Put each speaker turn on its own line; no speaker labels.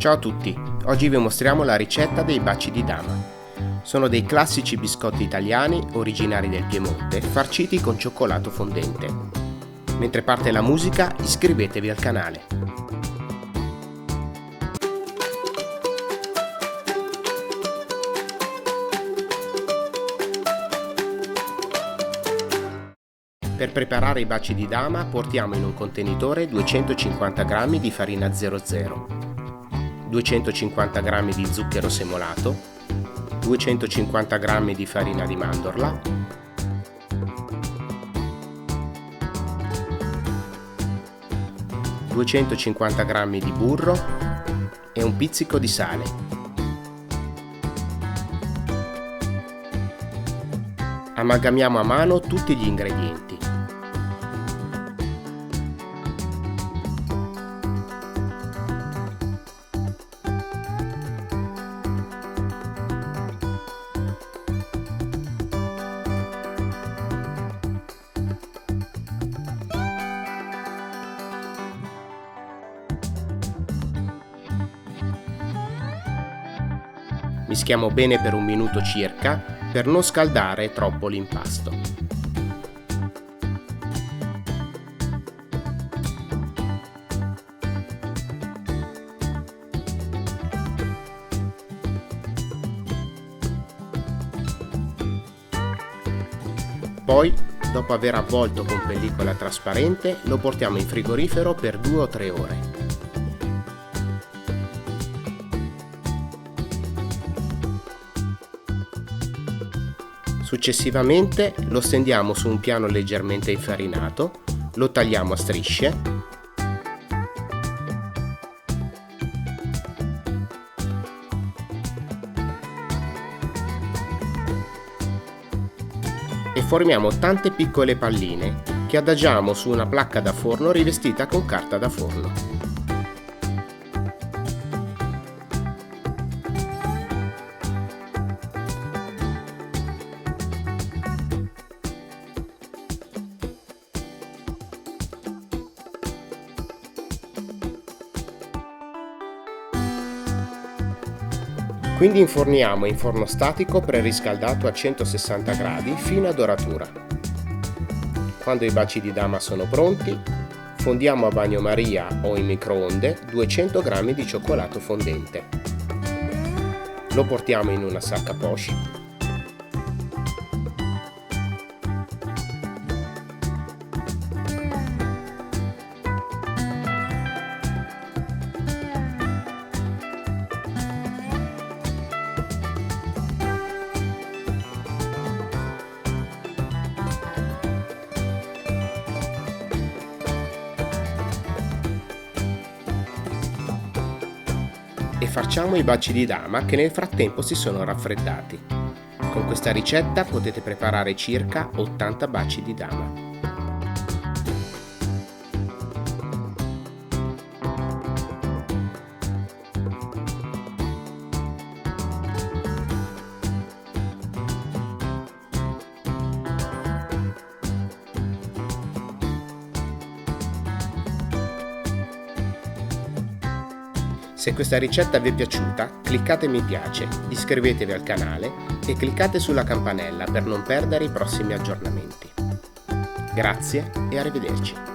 Ciao a tutti, oggi vi mostriamo la ricetta dei baci di dama. Sono dei classici biscotti italiani originari del Piemonte, farciti con cioccolato fondente. Mentre parte la musica, iscrivetevi al canale. Per preparare i baci di dama portiamo in un contenitore 250 g di farina 00, 250 g di zucchero semolato, 250 g di farina di mandorla, ,250 g di burro e un pizzico di sale. Amalgamiamo a mano tutti gli ingredienti. Mischiamo bene per un minuto circa per non scaldare troppo l'impasto. Poi, dopo aver avvolto con pellicola trasparente, lo portiamo in frigorifero per 2 o 3 ore. Successivamente lo stendiamo su un piano leggermente infarinato, lo tagliamo a strisce e formiamo tante piccole palline che adagiamo su una placca da forno rivestita con carta da forno. Quindi inforniamo in forno statico preriscaldato a 160 gradi fino a doratura. Quando i baci di dama sono pronti, fondiamo a bagnomaria o in microonde 200 g di cioccolato fondente. Lo portiamo in una sacca poche. E facciamo i baci di dama che nel frattempo si sono raffreddati. Con questa ricetta potete preparare circa 80 baci di dama. Se questa ricetta vi è piaciuta, cliccate mi piace, iscrivetevi al canale e cliccate sulla campanella per non perdere i prossimi aggiornamenti. Grazie e arrivederci.